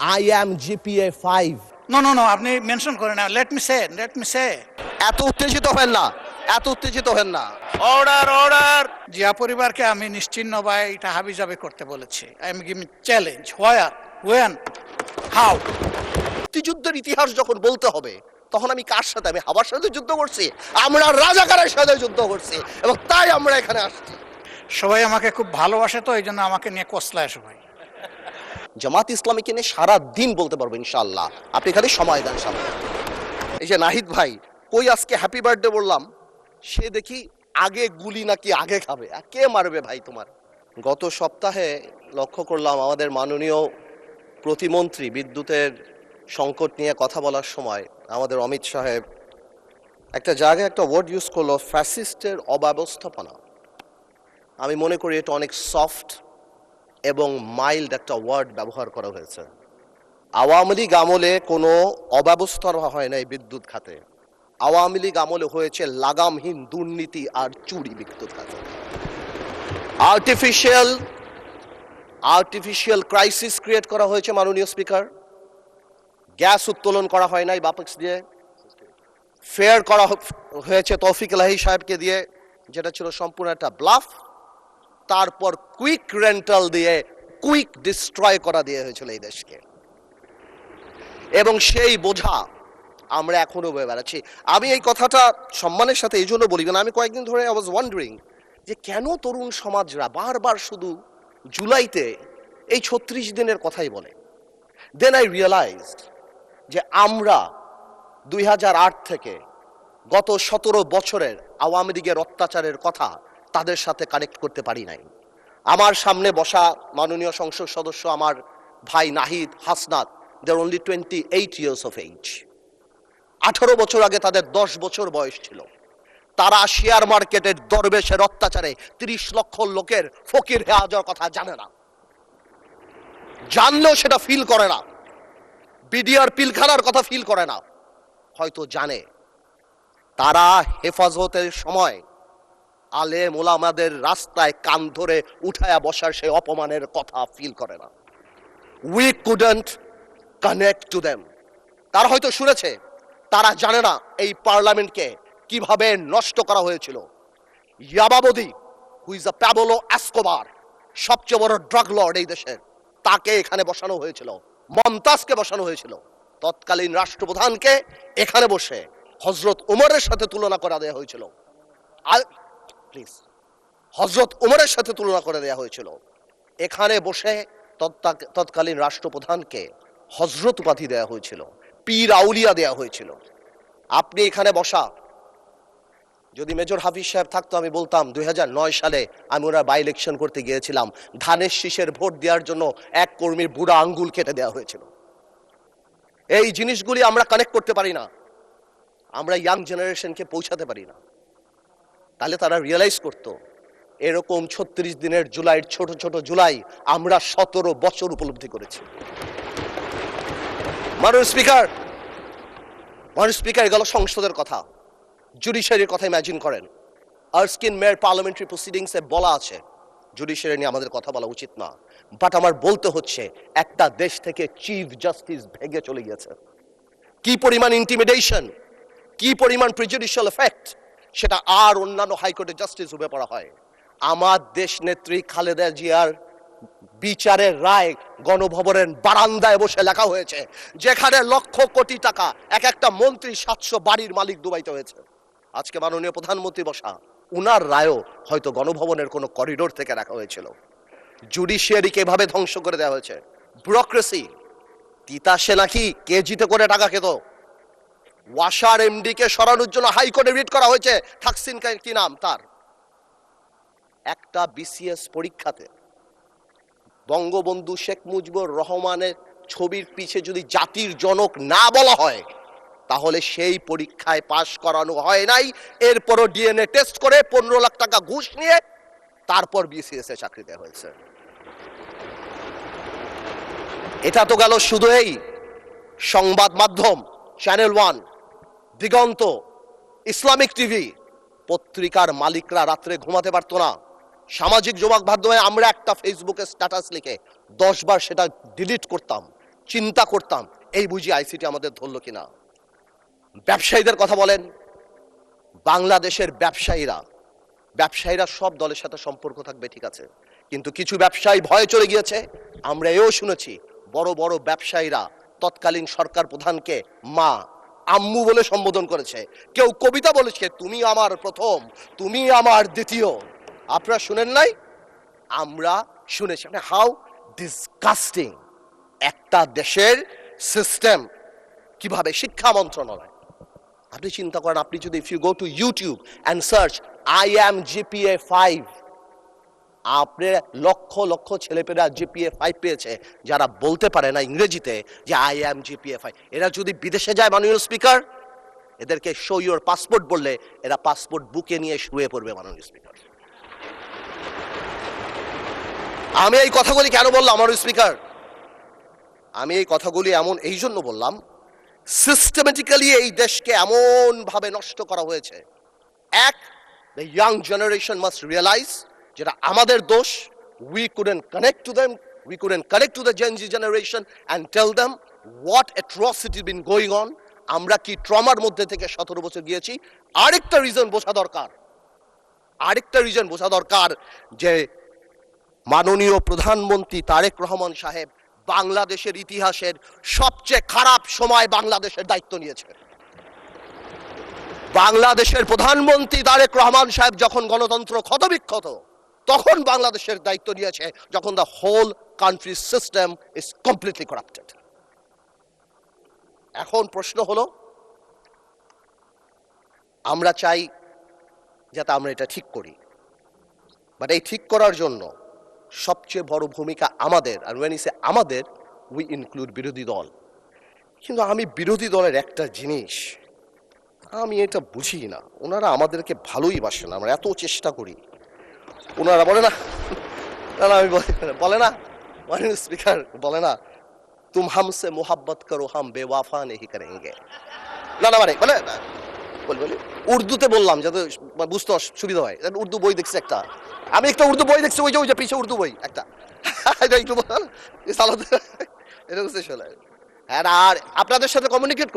I am GPA 5. No আপনি mention করেন না, লেট মি সে। এত উত্তেজিত হেন না, এত উত্তেজিত হেন না। Order order. জিয়া পরিবারকে আমি নিশ্চিহ্ন বা এটা হাবিজাবি করতে বলেছি। I am giving challenge, where, when, how. মুক্তিযুদ্ধের ইতিহাস যখন বলতে হবে তখন আমি কার সাথে, আমি হাবার সাথে যুদ্ধ করছি, আমরা রাজাকারের সাথে যুদ্ধ করছি, এবং তাই আমরা এখানে আসছি। সবাই আমাকে খুব ভালোবাসে, তো এই জন্য আমাকে নিয়ে কসলায় সবাই। জামাত ইসলামীকে নিয়ে সারা দিন বলতে পারবো ইনশাআল্লাহ, আপনি খালি সময় দেন সামনে। এই যে নাহিদ ভাই, কই আজকে হ্যাপি বার্থডে বললাম, সে দেখি আগে গুলি নাকি আগে খাবে। কে মারবে ভাই তোমার? গত সপ্তাহে লক্ষ্য করলাম আমাদের মাননীয় প্রতিমন্ত্রী বিদ্যুতের সংকট নিয়ে কথা বলার সময় আমাদের অমিত সাহেব একটা জায়গায় একটা ওয়ার্ড ইউজ করলো, ফ্যাসিস্টের অব্যবস্থাপনা। আমি মনে করি এটা অনেক সফট এবং মাইল্ড একটা ওয়ার্ড ব্যবহার করা হয়েছে। আওয়ামী লীগ আমলে কোনো অব্যবস্থা হয় নাই বিদ্যুৎ খাতে। আওয়ামী লীগ আমলে হয়েছে লাগামহীন দুর্নীতি আর চুরি বিদ্যুৎ খাতে। আর্টিফিশিয়াল ক্রাইসিস ক্রিয়েট করা হয়েছে মাননীয় স্পিকার। গ্যাস উত্তোলন করা হয় নাই বাপেক্স দিয়ে, ফেয়ার করা হয়েছে তৌফিক এলাহি সাহেবকে দিয়ে, যেটা ছিল সম্পূর্ণ একটা ব্লাফ। তারপর কুইক রেন্টাল দিয়ে কুইক ডিস্ট্রয় করা দিয়ে হয়েছিল এই দেশকে, এবং সেই বোঝা আমরা এখনো বয়ে বেড়াচ্ছি। আমি এই কথাটা সম্মানের সাথে এই জন্য বলি, না আমি কয়েকদিন ধরে আই ওয়াজ ওয়ান্ডারিং যে কেন তরুণ সমাজরা বারবার শুধু জুলাইতে এই 36 দিনের কথাই বলে। দেন আই রিয়েলাইজড যে আমরা 2008 থেকে গত 17 বছরের আওয়ামী লীগের অত্যাচারের কথা তাদের সাথে কানেক্ট করতে পারি নাই। আমার সামনে বসা মাননীয় সংসদ সদস্য আমার ভাই নাহিদ, হাসনাত, দে আর অনলি 28 years of age। 18 বছর আগে তাদের 10 বছর বয়স ছিল। তারা শেয়ার মার্কেটের দরবেশের অত্যাচারে 30 লক্ষ লোকের ফকির হয়ে যাওয়ার কথা জানে না, জানলেও সেটা ফিল করে না। বিডিআর পিলখানার কথা ফিল করে না, হয়তো জানে। তারা হেফাজতের সময় আলেম ওলামাদের রাস্তায় কান ধরে উঠায়া বসার সেই অপমানের কথা ফিল করে না। We couldn't connect to them. তারা হয়তো শুনেছে, তারা জানে না এই পার্লামেন্টকে কিভাবে নষ্ট করা হয়েছিল। ইয়াবাবদি, who is a Pablo Escobar, সবচেয়ে বড় ড্রাগ লর্ড এই দেশের, তাকে এখানে বসানো হয়েছিল। মমতাজকে বসানো হয়েছিল। তৎকালীন রাষ্ট্রপ্রধানকে এখানে বসে হজরত উমরের সাথে তুলনা করা দেওয়া হয়েছিল। প্লিজ, হজরত উমরের সাথে তুলনা করে দেওয়া হয়েছিল। এখানে বসে তৎকালীন রাষ্ট্রপ্রধানকে হজরত উপাধি দেওয়া হয়েছিল, পীর আউলিয়া দেওয়া হয়েছিল। আপনি এখানে বসা, যদি মেজর হাফিজ সাহেব থাকতো আমি বলতাম 2009 সালে আমি ওরা বাই ইলেকশন করতে গিয়েছিলাম, ধানের শীষের ভোট দেওয়ার জন্য এক কর্মীর বুড়া আঙ্গুল কেটে দেওয়া হয়েছিল। এই জিনিসগুলি আমরা কানেক্ট করতে পারি না, আমরা ইয়াং জেনারেশনকে পৌঁছাতে পারি না। তাহলে তারা রিয়েলাইজ করতো এরকম 36 দিনের জুলাইয়ের ছোট ছোট জুলাই আমরা 17 বছর উপলব্ধি করেছি। মাননীয় স্পিকার গেল সংসদের কথা, জুডিশিয়ারির কথা ইমাজিন করেন। আর্স্কিন মেয়র পার্লামেন্টারি প্রসিডিংসে বলা আছে জুডিশিয়ারি নিয়ে আমাদের কথা বলা উচিত না, বাট আমার বলতে হচ্ছে একটা দেশ থেকে চিফ জাস্টিস ভেঙে চলে গিয়েছে। কি পরিমাণ ইন্টিমিডেশন, কি পরিমাণ প্রেজুডিশিয়াল এফেক্ট, সেটা আর অন্যান্য হাইকোর্টের জাস্টিস রূপে পড়া হয়। আমার দেশ নেত্রী খালেদা জিয়ার বিচারের রায় গণভবনের বারান্দায় বসে লেখা হয়েছে, যেখানে লক্ষ কোটি টাকা এক একটা মন্ত্রী 700 বাড়ির মালিক দুবাইতে হয়েছে। আজকে মাননীয় প্রধানমন্ত্রী বসা, উনার রায়ও হয়তো গণভবনের কোনো করিডোর থেকে রাখা হয়েছিল। জুডিশিয়ারিকে এভাবে ধ্বংস করে দেওয়া হয়েছে। ব্যুরোক্রেসি, তিতাসে নাকি কেজিতে করে টাকা খেত। ওয়াসার এমডি কে সরানোর জন্য হাইকোর্টে রিট করা হয়েছে, থাকসিন কি নাম তার। একটা বিসিএস পরীক্ষাতে বঙ্গবন্ধু শেখ মুজিবুর রহমানের ছবির পিছে যদি জাতির জনক না বলা হয়, তাহলে সেই পরীক্ষায় পাশ করানো হয় নাই। এরপরও ডিএনএ টেস্ট করে 15 লাখ টাকা ঘুষ নিয়ে তারপর বিসিএস এ চাকরি দেওয়া হয়েছে। এটা তো গেল শুধু এই সংবাদ মাধ্যম, চ্যানেল 1, দিগন্ত, ইসলামিক টিভি। পত্রিকার মালিকরা রাত্রে ঘুমাতে পারতো না। সামাজিক যোগাযোগ মাধ্যমে আমরা একটা ফেসবুকে স্ট্যাটাস লিখে 10 বার সেটা ডিলিট করতাম, চিন্তা করতাম এই বুঝি আইসিটি আমাদের ধরলো কিনা। ব্যবসায়ীদের কথা বলেন, বাংলাদেশের ব্যবসায়ীরা সব দলের সাথে সম্পর্ক থাকবে ঠিক আছে, কিন্তু কিছু ব্যবসায়ী ভয়ে চলে গিয়েছে। আমরা এও শুনেছি বড় বড় ব্যবসায়ীরা তৎকালীন সরকার প্রধানকে মা, আম্মু বলে সম্বোধন করেছে। কেউ কবিতা বলেছে, তুমি আমার প্রথম, তুমি আমার দ্বিতীয়। আপনারা শুনেন নাই? আমরা শুনেছি। হাউ ডিসগাস্টিং একটা দেশের সিস্টেম, কিভাবে শিক্ষা মন্ত্রণালয়। আপনি চিন্তা করেন, আপনি যদি if you go to YouTube and search IAM-GPA 5, আপনি লক্ষ লক্ষ ছেলেপেলেরা GPA 5 পেয়েছে যারা বলতে পারে না ইংরেজিতে যে IAM-GPA 5। এরা যদি বিদেশে যায় মাননীয় স্পিকার, এদেরকে শো ইউর পাসপোর্ট বললে এরা পাসপোর্ট বুকে নিয়ে শুয়ে পড়বে মাননীয় স্পিকার। আমি এই কথাগুলি কেন বললাম মাননীয় স্পিকার? আমি এই কথাগুলি এই জন্য বললাম, সিস্টেমেটিক্যালি এই দেশকে এমন ভাবে নষ্ট করা হয়েছে। The young generation must realise যেটা আমাদের দোষ। We couldn't connect to them, we couldn't connect to the Gen Z generation and tell them what atrocity been going on. আমরা কি ট্রমার মধ্যে থেকে 17 বছর গিয়েছি। আরেকটা রিজন বোঝা দরকার যে মাননীয় প্রধানমন্ত্রী তারেক রহমান সাহেব বাংলাদেশের ইতিহাসের সবচেয়ে খারাপ সময় বাংলাদেশের দায়িত্ব নিয়েছে। বাংলাদেশের প্রধানমন্ত্রী তারেক রহমান সাহেব যখন গণতন্ত্র ক্ষতবিক্ষত, তখন বাংলাদেশের দায়িত্ব নিয়েছে, যখন the whole country system is completely corrupted. এখন প্রশ্ন হলো, আমরা চাই যাতে আমরা এটা ঠিক করি, বাট এই ঠিক করার জন্য সবচেয়ে বড় ভূমিকা আমাদের। আর when I say আমাদের, উই ইনক্লুড বিরোধী দল। কিন্তু আমি বিরোধী দলের একটা জিনিস আমি এটা বুঝি না, ওনারা আমাদেরকে ভালোই বাসে না, আমরা এত চেষ্টা করি। ওনারা বলে না, আমি বলে না মাননীয় স্পিকার, বলে না তুম হামসে মোহাব্বত করো হাম বেওয়াফা নেহি করেঙ্গে। বলি উর্দুতে বললাম যাতে বুঝতে সুবিধা হয়। উর্দু বই দেখছি একটা, আমি একটা উর্দু বই দেখছি, ওই যে পিছিয়ে উর্দু বই একটা, একটু হ্যাঁ। আর আপনাদের সাথে কমিউনিকেট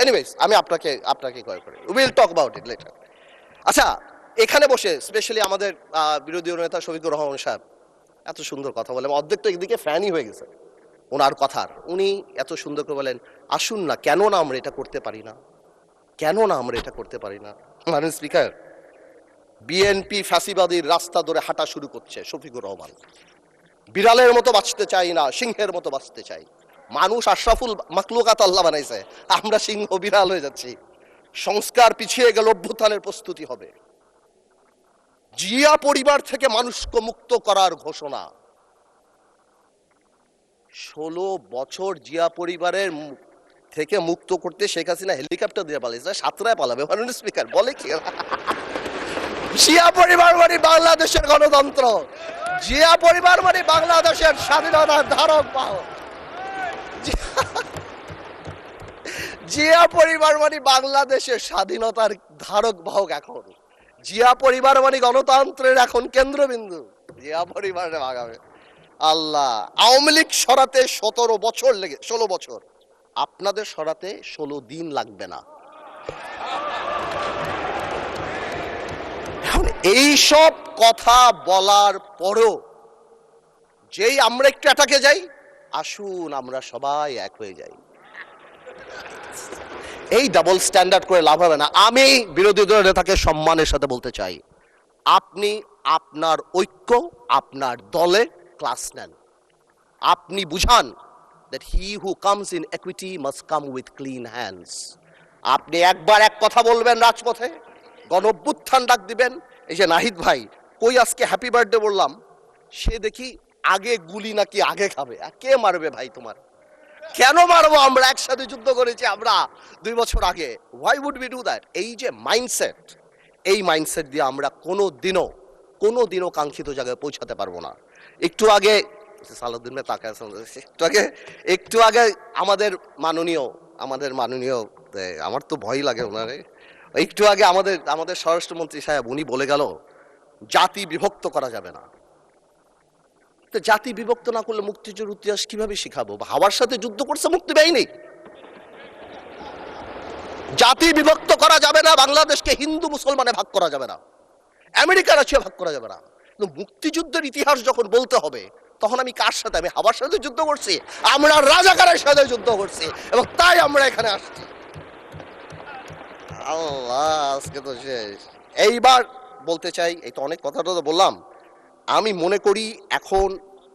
এনিওয়েজ আমি আপনাকে কল করি, will talk about it later. আচ্ছা, এখানে বসে স্পেশালি আমাদের বিরোধী নেতা শফিকুর রহমান সাহেব এত সুন্দর কথা বলে, অর্ধেক তো একদিকে ফ্যানই হয়ে গেছে ওনার কথার। উনি এত সুন্দর করে বলেন, আসুন না, কেন না আমরা এটা করতে পারি না, মাননীয় স্পিকার, বিএনপি ফ্যাসিবাদীর রাস্তা ধরে হাঁটা শুরু করছে শফিকুর রহমান। বিড়ালের মতো বাঁচতে চাই না, সিংহের মতো বাঁচতে চাই। মানুষ আশরাফুল মাখলুকাত আল্লাহ বানাইছে, আমরা সিংহ বিড়াল হয়ে যাচ্ছি। সংস্কার পিছিয়ে গেল, অভ্যুত্থানের প্রস্তুতি হবে। জিয়া পরিবার থেকে মানুষকে মুক্ত করার ঘোষণা। 16 বছর জিয়া পরিবারের থেকে মুক্ত করতে শেখ হাসিনা হেলিকপ্টার দিয়ে পালিয়েছে, সাতরায় পালাবে মাননীয় স্পিকার। বলে কি জিয়া পরিবার মানে বাংলাদেশের গণতন্ত্র, জিয়া পরিবার মানে বাংলাদেশের স্বাধীনতার ধারক বাহক, জিয়া পরিবার মানে বাংলাদেশের স্বাধীনতার ধারক বাহক। এখন জিয়া পরিবার মানে গণতন্ত্রের এখন কেন্দ্রবিন্দু। জিয়া পরিবারে ভাগাবে আল্লাহ। আওয়ামী লীগ সরাতে 16 বছর, আপনাদের সরাতে 16 দিন লাগবে না। এই সব কথা বলার পরও যেই আমরা একটু অ্যাটাকে যাই, আসুন আমরা সবাই এক হয়ে যাই, এই ডাবল স্ট্যান্ডার্ড করে লাভ হবে না। আমি বিরোধী দলের নেতাকে সম্মানের সাথে বলতে চাই, আপনি আপনার ঐক্য আপনার দলে ক্লাস নেন। আপনি বুঝান that he who comes in equity must come with clean hands. আপনি একবার এক কথা বলবেন রাজপথে, গণঅভ্যুত্থান ডাক দিবেন। এই যে নাহিদ ভাই কই আজকে হ্যাপি বার্থডে বললাম, সে দেখি আগে গুলি নাকি আগে খাবে। কে মারবে ভাই তোমার? কেন মারবো? আমরা একসাথে যুদ্ধ করেছি আমরা 2 বছর আগে। why would we do that? এই যে মাইন্ডসেট, এই মাইন্ডসেট দিয়ে আমরা কোনোদিনও কাঙ্ক্ষিত জায়গায় পৌঁছাতে পারবো না। একটু আগে সালাউদ্দিন ভাই তাকায়, একটু আগে আমাদের মাননীয় আমার তো ভয় লাগে ওনারে, একটু আগে আমাদের স্বরাষ্ট্রমন্ত্রী সাহেব উনি বলে গেল জাতি বিভক্ত করা যাবে না। তো জাতি বিভক্ত না করলে মুক্তিযুদ্ধের ইতিহাস কিভাবে শিখাবো? হাওয়ার সাথে যুদ্ধ করছে মুক্তি বাহিনী। জাতি বিভক্ত করা যাবে না, বাংলাদেশকে হিন্দু মুসলমানে ভাগ করা যাবে না, আমেরিকা রাশিয়া ভাগ করা যাবে না। কিন্তু মুক্তিযুদ্ধের ইতিহাস যখন বলতে হবে তখন আমি কার সাথে? আমি হাওয়ার সাথে যুদ্ধ করছি, আমরা রাজাকারের সাথে যুদ্ধ করছি, এবং তাই আমরা এখানে আসছি। আল্লাহ, আজকে তো শেষ। এইবার বলতে চাই, এই তো অনেক কথাটা তো বললাম, আমি মনে করি এখন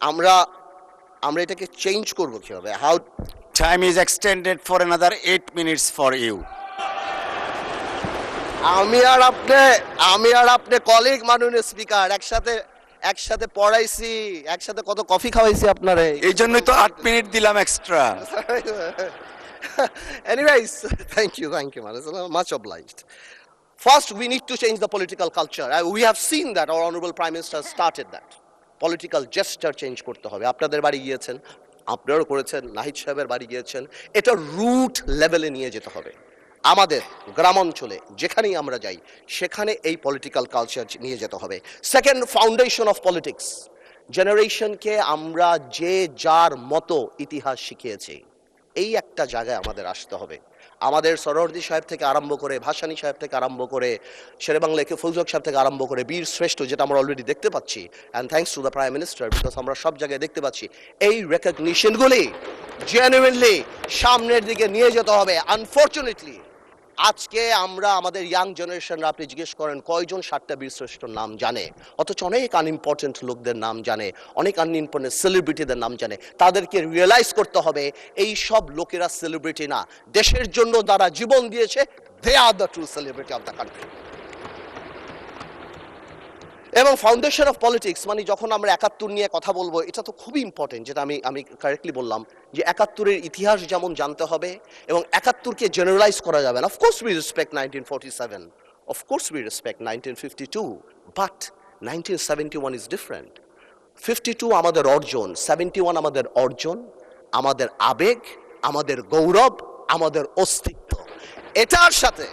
আমরা আমরা এটাকে চেঞ্জ করবো কিভাবে? How Time is extended for another 8 minutes for you. আমি আর আপনি কলিগ, মাননীয় স্পিকার, একসাথে পড়াইছি, একসাথে কত কফি খাওয়াইছি আপনারে। এই জন্যই তো 8 মিনিট দিলাম extra. Anyways, thank you, man. It's much obliged. First, we need to change the political culture. We have seen that our honorable Prime Minister started that. Political gesture change করতে হবে। আপনাদের বাড়ি গিয়েছেন, আপনারাও করেছেন, নাহিদ সাহেবের বাড়ি গিয়েছেন। এটা রুট লেভেলে নিয়ে যেতে হবে। আমাদের গ্রামাঞ্চলে যেখানেই আমরা যাই সেখানে এই পলিটিক্যাল কালচার নিয়ে যেতে হবে। Second, foundation of politics. জেনারেশনকে আমরা যে যার মতো ইতিহাস শিখিয়েছি, এই একটা জায়গায় আমাদের আসতে হবে। আমাদের সরোয়ার্দী সাহেব থেকে আরম্ভ করে, ভাসানী সাহেব থেকে আরম্ভ করে, শেরেবাংলা একে ফৌজক সাহেব থেকে আরম্ভ করে, বীর শ্রেষ্ঠ, যেটা আমরা অলরেডি দেখতে পাচ্ছি, and thanks to the prime minister, because আমরা সব জায়গায় দেখতে পাচ্ছি এই রেকগনিশনগুলি জেনুইনলি সামনের দিকে নিয়ে যেতে হবে। আনফর্চুনেটলি আজকে আমরা আমাদের ইয়াং জেনারেশনরা, আপনি জিজ্ঞেস করেন কয়জন 7টা বীরশ্রেষ্ঠর নাম জানে, অথচ অনেক আনইম্পর্টেন্ট লোকদের নাম জানে, অনেক আনইম্পর্টেন্ট সেলিব্রিটিদের নাম জানে। তাদেরকে রিয়েলাইজ করতে হবে এই সব লোকেরা সেলিব্রিটি না, দেশের জন্য যারা জীবন দিয়েছে, they are the true celebrity of the country. এবং ফাউন্ডেশন অফ পলিটিক্স মানে যখন আমরা 71 নিয়ে কথা বলবো, এটা তো খুবই ইম্পর্টেন্ট, যেটা আমি কারেক্টলি বললাম যে 71-এর ইতিহাস যেমন জানতে হবে এবং 71-কে জেনারেলাইজ করা যাবে না। Of course we respect 1947, of course we respect 1952, but 1971 is different. 52 আমাদের অর্জন, 71 আমাদের অর্জন, আমাদের আবেগ, আমাদের গৌরব, আমাদের অস্তিত্ব। এটার সাথে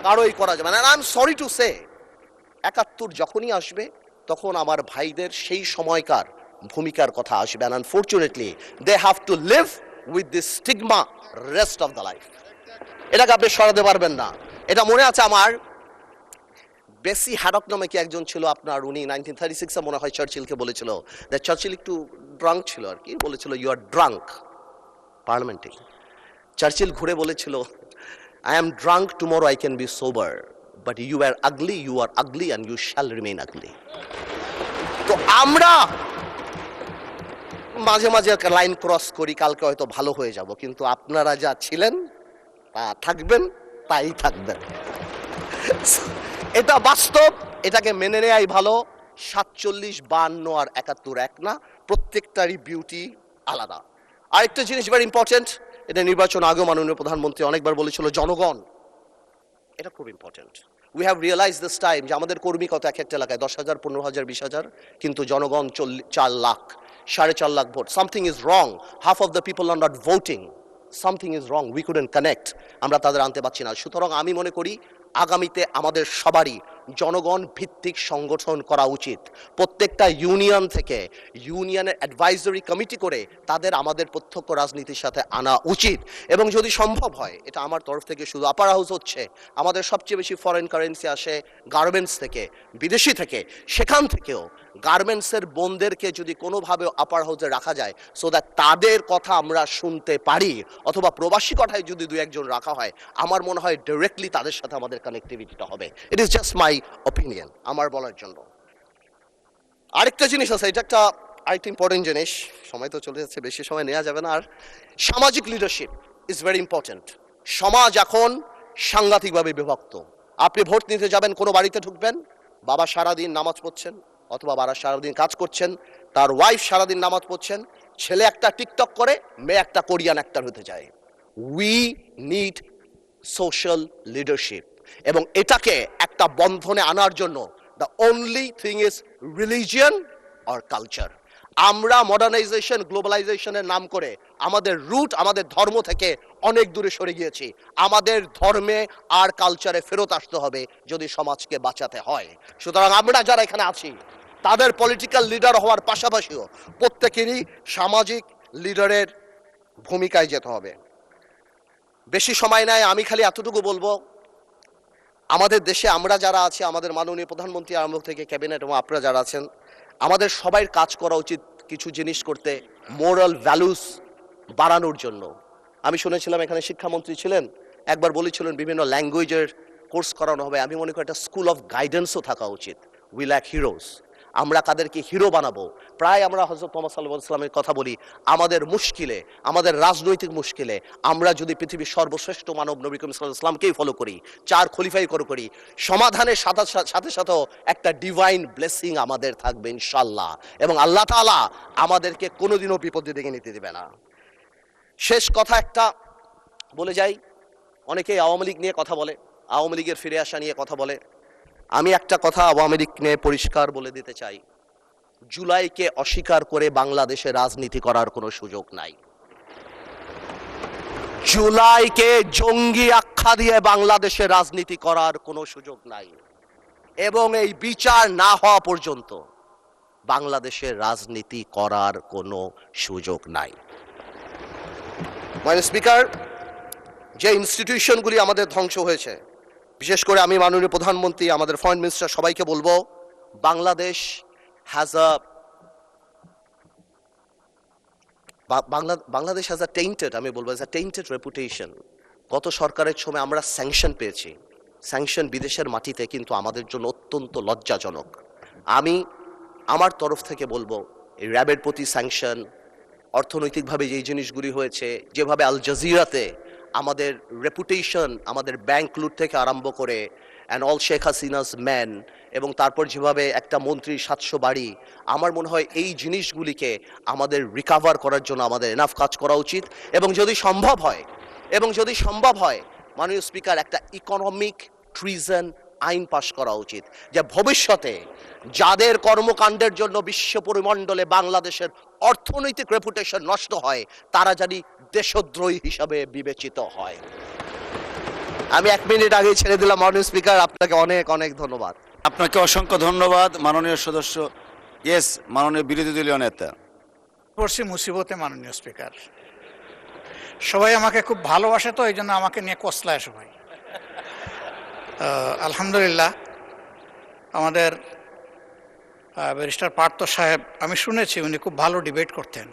কারোই করা যাবে না। I am sorry to say, 71 যখনই আসবে তখন আমার ভাইদের সেই সময়কার ভূমিকার কথা আসবে, and unfortunately they have to live with this stigma rest of the life. এটাকে আপনি সরাতে পারবেন না। এটা মনে আছে আমার, বেসি হ্যাডক নামে কি একজন ছিল আপনার, উনি 1936-এ মনে হয় চার্চিলকে বলেছিল, চার্চিল একটু ড্রাঙ্ক ছিল আর কি, বলেছিল ইউ আর ড্রাঙ্ক পার্লামেন্টে। চার্চিল ঘুরে বলেছিল, I am drunk, tomorrow I can be sober, but you are ugly and you shall remain ugly. তো আমরা মাঝে মাঝে লাইন ক্রস করি, কালকে হয়তো ভালো হয়ে যাব, কিন্তু আপনারা যা ছিলেন তা থাকবেন, তাই থাকবেন। এটা বাস্তব, এটাকে মেনে নেয়াই ভালো। 47, 52 আর 71 এক না, প্রত্যেকটারই বিউটি আলাদা। আরেকটা জিনিস ভেরি ইম্পর্টেন্ট, এটা নির্বাচন আগেও মাননীয় প্রধানমন্ত্রী অনেকবার বলেছিল, জনগণ। এটা খুব important. We have realise this time যে আমাদের কর্মী কত এক একটা এলাকায় 10,000, 15,000, 20,000, কিন্তু জনগণ 4 lakh, 4.5 lakh vote. Something is wrong, half of the people are not voting, something is wrong, we couldn't connect, আমরা তাদের আনতে পারছি না। সুতরাং আমি মনে করি আগামীতে আমাদের সবারই জনগণ ভিত্তিক সংগঠন করা উচিত। প্রত্যেকটা ইউনিয়ন থেকে ইউনিয়নের অ্যাডভাইজরি কমিটি করে তাদের আমাদের প্রত্যক্ষ রাজনীতির সাথে আনা উচিত। এবং যদি সম্ভব হয়, এটা আমার তরফ থেকে শুধু, আপার হাউস হচ্ছে আমাদের সবচেয়ে বেশি ফরেন কারেন্সি আসে গার্মেন্টস থেকে, বিদেশি থেকে, সেখান থেকেও গার্মেন্টসের বোনদেরকে যদি কোনোভাবে আপার হাউসে রাখা যায়, সো দ্যাট তাদের কথা আমরা শুনতে পারি, অথবা প্রবাসী কথায় যদি 2-1 জন রাখা হয়, আমার মনে হয় ডিরেক্টলি তাদের সাথে আমাদের কানেক্টিভিটিটা হবে। It is just my opinion, আমার বলার জন্য। আরেকটা জিনিস আছে, এটা আরেকটা ইম্পর্টেন্ট জিনিস, সময় তো চলে যাচ্ছে, বেশি সময় নেওয়া যাবে না আর। সামাজিক লিডারশিপ ইজ ভেরি ইম্পর্টেন্ট। সমাজ এখন সাংঘাতিকভাবে বিভক্ত। আপনি ভোট নিতে যাবেন, কোনো বাড়িতে ঢুকবেন, বাবা সারাদিন নামাজ পড়ছেন, অথবা বাবা সারাদিন কাজ করছেন, তার ওয়াইফ সারাদিন নামাজ পড়ছেন, ছেলে একটা টিকটক করে, মেয়ে একটা কোরিয়ান অ্যাক্টর হতে যায়। উই নিড সোশ্যাল লিডারশিপ, এবং এটাকে একটা বন্ধনে আনার জন্য the only thing is religion or culture. আমরা মডার্নাইজেশন, গ্লোবালাইজেশনের নাম করে আমাদের রুট, আমাদের ধর্ম থেকে অনেক দূরে সরে গিয়েছি। আমাদের ধর্মে আর কালচারে ফেরত আসতে হবে যদি সমাজকে বাঁচাতে হয়। সুতরাং আমরা যারা এখানে আছি, তাদের পলিটিক্যাল লিডার হওয়ার পাশাপাশিও প্রত্যেকেরই সামাজিক লিডারের ভূমিকায় যেতে হবে। বেশি সময় নাই, আমি খালি এতটুকু বলবো, আমাদের দেশে আমরা যারা আছি, আমাদের মাননীয় প্রধানমন্ত্রী আরম্ভ থেকে ক্যাবিনেট এবং আপনারা যারা আছেন, আমাদের সবাই কাজ করা উচিত কিছু জিনিস করতে, মোরাল ভ্যালুস বাড়ানোর জন্য। আমি শুনেছিলাম এখানে শিক্ষামন্ত্রী ছিলেন, একবার বলেছিলেন বিভিন্ন ল্যাঙ্গুয়েজের কোর্স করানো হবে। আমি মনে করি একটা স্কুল অফ গাইডেন্সও থাকা উচিত। We lack heroes. আমরা কাদেরকে হিরো বানাবো? প্রায় আমরা হযরত মুহাম্মদ সাল্লাল্লাহু আলাইহি ওয়াসাল্লামের কথা বলি, আমাদের মুশকিলে, আমাদের রাজনৈতিক মুশকিলে আমরা যদি পৃথিবীর সর্বশ্রেষ্ঠ মানব নবী করিম সাল্লাল্লাহু আলাইহি ওয়াসাল্লামকেই ফলো করি, 4 খলিফাই করি, সমাধানের সাথে সাথেও একটা ডিভাইন ব্লেসিং আমাদের থাকবে ইনশাআল্লাহ, এবং আল্লাহ তাআলা আমাদেরকে কোনোদিনও বিপদে ডেকে নিতে দেবে না। শেষ কথা একটা বলে যাই, অনেকেই আওয়ামী লীগ নিয়ে কথা বলে, আওয়ামী লীগের ফিরে আসা নিয়ে কথা বলে। আমি একটা কথা আওয়ামী লীগ নিয়ে পরিষ্কার বলে দিতে চাই, জুলাইকে অস্বীকার করে বাংলাদেশে রাজনীতি করার কোনো সুযোগ নাই। জুলাইকে জঙ্গি আখ্যা দিয়ে বাংলাদেশে রাজনীতি করার কোনো সুযোগ নাই, এবং এই বিচার না হওয়া পর্যন্ত বাংলাদেশে রাজনীতি করার কোনো সুযোগ নাই। মাননীয় স্পিকার, যে ইনস্টিটিউশনগুলি আমাদের ধ্বংস হয়েছে, বিশেষ করে আমি মাননীয় প্রধানমন্ত্রী, আমাদের ফরেন মিনিস্টার সবাইকে বলবো, বাংলাদেশ হ্যাজ আ টেইন্টেড, আমি বলবো টেইন্টেড রেপুটেশন। গত সরকারের সময় আমরা স্যাংশন পেয়েছি, স্যাংশন বিদেশের মাটিতে, কিন্তু আমাদের জন্য অত্যন্ত লজ্জাজনক। আমি আমার তরফ থেকে বলবো, এই র্যাবের প্রতি স্যাংশন, অর্থনৈতিকভাবে যেই জিনিসগুলি হয়েছে, যেভাবে আল জাজিরাতে আমাদের রেপুটেশন, আমাদের ব্যাংক লুট থেকে আরম্ভ করে and all Sheikh Hasina's man, এবং তারপর যেভাবে একটা মন্ত্রীর 700 বাড়ি, আমার মনে হয় এই জিনিসগুলিকে আমাদের রিকাভার করার জন্য আমাদের এনাফ কাজ করা উচিত। এবং যদি সম্ভব হয় মাননীয় স্পিকার, একটা ইকোনমিক ট্রিজন আইন পাশ করা উচিত, যে ভবিষ্যতে যাদের কর্মকাণ্ডের জন্য বিশ্ব পরিমণ্ডলে বাংলাদেশের অর্থনৈতিক রেপুটেশন নষ্ট হয়, তারা জানি দেশদ্রোহী হিসাবে বিবেচিত হয়। আমি 1 মিনিট আগেই ছেড়ে দিলাম মাননীয় স্পিকার, আপনাকে অনেক অনেক ধন্যবাদ। আপনাকে অসংখ্য ধন্যবাদ মাননীয় সদস্য। ইয়েস, মাননীয় বিরোধী দলীয় নেতা। পড়ছি মুসিবতে মাননীয় স্পিকার, সবাই আমাকে খুব ভালোবাসে, তো এই জন্য আমাকে নিয়ে কসলায় সবাই। আলহামদুলিল্লাহ, আমাদের ব্যারিস্টার পার্থ সাহেব, আমি শুনেছি উনি খুব ভালো ডিবেট করতেন,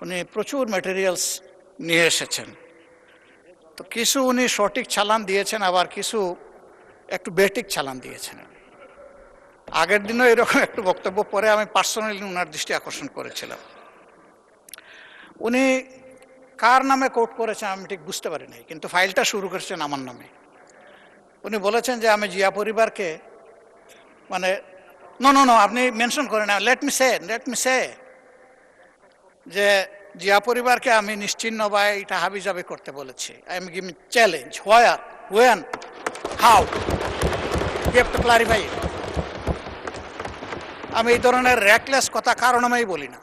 উনি প্রচুর ম্যাটেরিয়ালস নিয়ে এসেছেন। তো কিছু উনি সঠিক চালান দিয়েছেন, আবার কিছু একটু বেঠিক চালান দিয়েছেন। আগের দিনও এরকম একটু বক্তব্য পরে আমি পার্সোনালি ওনার দৃষ্টি আকর্ষণ করেছিলাম। উনি কার নামে কোর্ট করেছেন আমি ঠিক বুঝতে পারি নাই, কিন্তু ফাইলটা শুরু করেছেন আমার নামে। উনি বলেছেন যে আমি জিয়া পরিবারকে, মানে নো আপনি মেনশন করেন না, লেট মি সে যে জিয়া পরিবারকে আমি নিশ্চিহ্ন বা এটা হাবিজাবি করতে বলেছি। I am giving challenge, where, when, how, you have to clarify. আমি এই ধরনের র্যাকলেস কথা কারো নামেই বলি না,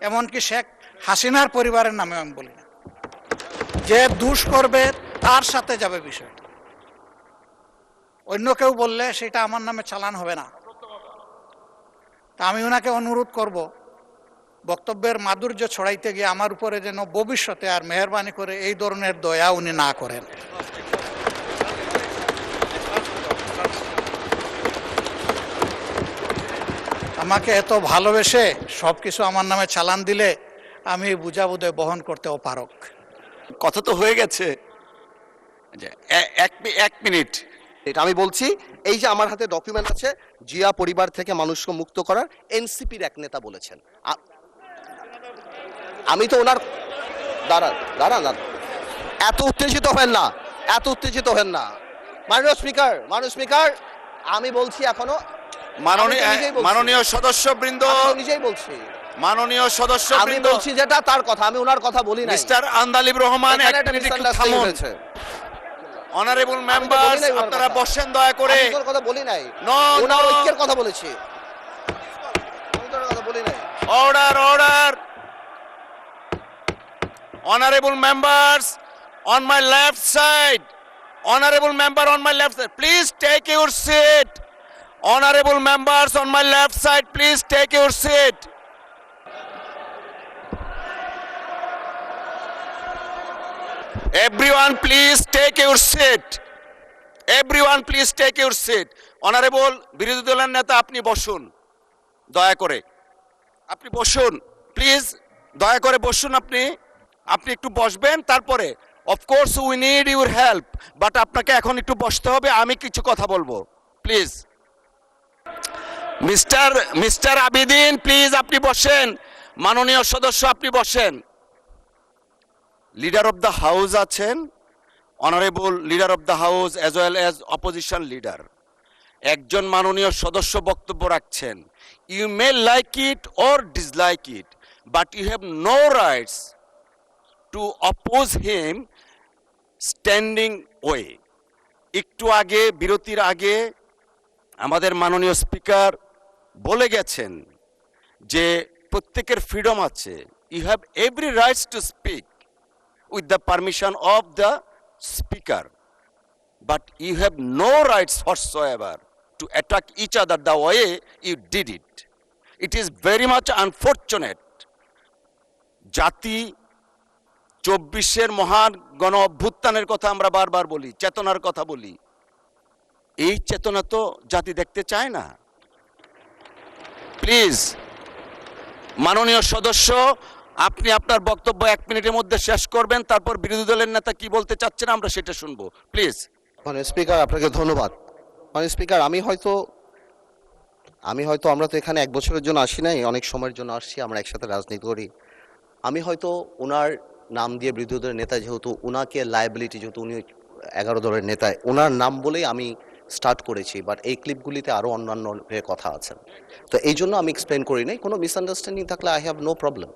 এমনকি শেখ হাসিনার পরিবারের নামে আমি বলি না। যে দুষ করবে তার সাথে যাবে বিষয়টা, অন্য কেউ বললে সেটা আমার নামে চালান হবে না। তা আমি ওনাকে অনুরোধ করব, বক্তব্যের মাধুর্য ছড়াইতে গিয়ে আমার উপরে যেন ভবিষ্যতে আর মেহরবানি করে এই ধরনের দয়া উনি না করেন। আমাকে এত ভালোবেসে সব কিছু আমার নামে চালান দিলে আমি বুঝাবুঝে বহন করতে অপারক। কথা তো হয়ে গেছে। এক মিনিট, এটা আমি বলছি, এই যে আমার হাতে ডকুমেন্ট আছে, জিয়া পরিবার থেকে মানুষকে মুক্ত করার এনসিপির এক নেতা বলেছেন। আমি তো ওনার দাঁড়ান, এত উত্তেজিত হেন না মাননীয় স্পিকার, আমি বলছি এখনো, মাননীয় সদস্যবৃন্দ, নিজেই বলছি, মাননীয় আমি সদস্যবৃন্দ, বলছি যেটা তার কথা, আমি ওনার কথা বলি না। মিস্টার আন্দালিব রহমান, এক মিনিট একটু থামুন। অনারেবল মেম্বার্স, আপনারা বসেন দয়া করে। আমি তোর কথা বলি নাই, ওনার ঐক্যের কথা বলেছি, আমি তোর কথা বলি নাই। Order. Honorable members on my left side. Honorable member on my left side. Please take your seat. Honorable members on my left side, please take your seat. Everyone, please take your seat. Everyone, please take your seat. Honorable বিরোধী দলের নেতা, আপনি বসুন দয়া করে। আপনি বসুন please, দয়া করে বসুন। আপনি একটু বসবেন, তারপরে of course we need your help, but আপনাকে এখন একটু বসতে হবে, আমি কিছু কথা বলবো প্লিজ। মিস্টার আবিদিন, প্লিজ আপনি বসেন। মাননীয় সদস্য, আপনি বসেন। লিডার অফ দ্য হাউস আছেন, honourable leader of the house as well as opposition leader. একজন মাননীয় সদস্য বক্তব্য রাখছেন। You may like it or dislike it, but you have no rights to oppose him standing way. একটু আগে, বিরতির আগে আমাদের মাননীয় স্পিকার বলে গেছেন যে প্রত্যেকের ফ্রিডম আছে। You have every rights to speak with the permission of the speaker, but you have no rights whatsoever to attack each other the way you did it. It is very much unfortunate. জাতি 24-এর মহান গণ অভ্যুত্থানের কথা আমরা বারবার বলি, চেতনার কথা বলি। এই চেতনা তো জাতি দেখতে চায় না। প্লিজ মাননীয় সদস্য, আপনি আপনার বক্তব্য 1 মিনিটের মধ্যে শেষ করবেন, তারপর বিরোধী দলের নেতা কি বলতে চাচ্ছেন আমরা সেটা শুনবো প্লিজ। মানে স্পিকার, আপনাকে ধন্যবাদ। মানে স্পিকার, আমি হয়তো আমরা তো এখানে 1 বছরের জন্য আসি নাই, অনেক সময়ের জন্য আসছি, আমরা একসাথে রাজনীতি করি। আমি হয়তো ওনার নাম দিয়ে বিরোধী দলের নেতা, যেহেতু ওনাকে লায়াবিলিটি, যেহেতু উনি 11 দলের নেতা, ওনার নাম বলেই আমি স্টার্ট করেছি, বাট এই ক্লিপগুলিতে আরও অন্যান্য কথা আছেন, তো এই জন্য আমি এক্সপ্লেন করি নাই। কোনো মিসআন্ডারস্ট্যান্ডিং থাকলে আই হ্যাভ নো প্রবলেম,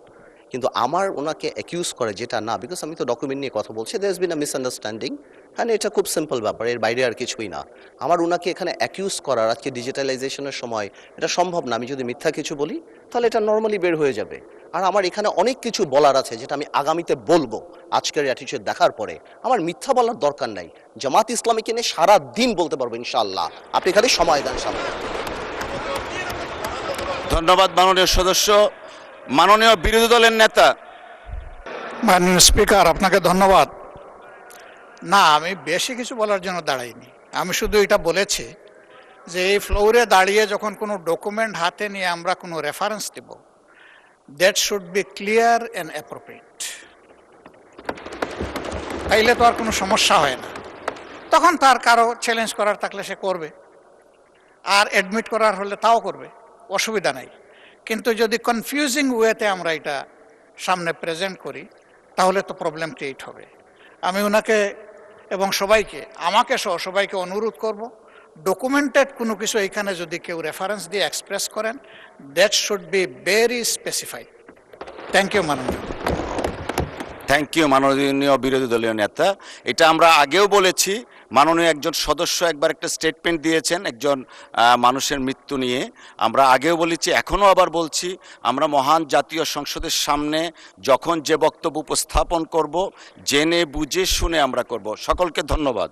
কিন্তু আমার ওনাকে অ্যাকিউজ করে যেটা না, বিকজ আমি তো ডকুমেন্ট নিয়ে কথা বলছি, there is bin a misunderstanding, হ্যাঁ এটা খুব সিম্পল ব্যাপার, এর বাইরে আর কিছুই না। আমার ওনাকে এখানে অ্যাকিউজ করার, আজকে ডিজিটালাইজেশনের সময় এটা সম্ভব না। আমি যদি মিথ্যা কিছু বলি তাহলে এটা নর্মালি বের হয়ে যাবে। আর আমার এখানে অনেক কিছু বলার আছে যেটা আমি আগামীতে বলবো। আজকের অ্যাটিটিউড দেখার পরে আমার মিথ্যা বলার দরকার নাই। জামাত ইসলামীকে নিয়ে সারা দিন বলতে পারবো ইনশাআল্লাহ, আপনি খালি সময় দেন সামনে। ধন্যবাদ মাননীয় সদস্য। মাননীয় বিরোধী দলের নেতা। মাননীয় স্পিকার, আপনাকে ধন্যবাদ। না, আমি বেশি কিছু বলার জন্য দাঁড়াইনি। আমি শুধু এটা বলেছি যে এই ফ্লোরে দাঁড়িয়ে যখন কোনো ডকুমেন্ট হাতে নিয়ে আমরা কোনো রেফারেন্স দেব, that should be clear and appropriate. তাইলে তো আর কোনো সমস্যা হয় না। তখন তার কারো চ্যালেঞ্জ করার থাকলে সে করবে, আর অ্যাডমিট করার হলে তাও করবে, অসুবিধা নাই। কিন্তু যদি কনফিউজিং ওয়েতে আমরা এটা সামনে প্রেজেন্ট করি তাহলে তো প্রবলেম ক্রিয়েট হবে। আমি ওনাকে এবং সবাইকে, আমাকে সহ সবাইকে অনুরোধ করব, ডকুমেন্টেড কোনো কিছু এখানে যদি কেউ রেফারেন্স দিয়ে এক্সপ্রেস করেন, that should be very specified. Thank you মাননীয়। থ্যাংক ইউ মাননীয় বিরোধী দলীয় নেতা। এটা আমরা আগেও বলেছি, মাননীয় একজন সদস্য একবার একটা স্টেটমেন্ট দিয়েছেন একজন মানুষের মৃত্যু নিয়ে। আমরা আগেও বলেছি, এখনও আবার বলছি, আমরা মহান জাতীয় সংসদের সামনে যখন যে বক্তব্য উপস্থাপন করব, জেনে বুঝে শুনে আমরা করব। সকলকে ধন্যবাদ।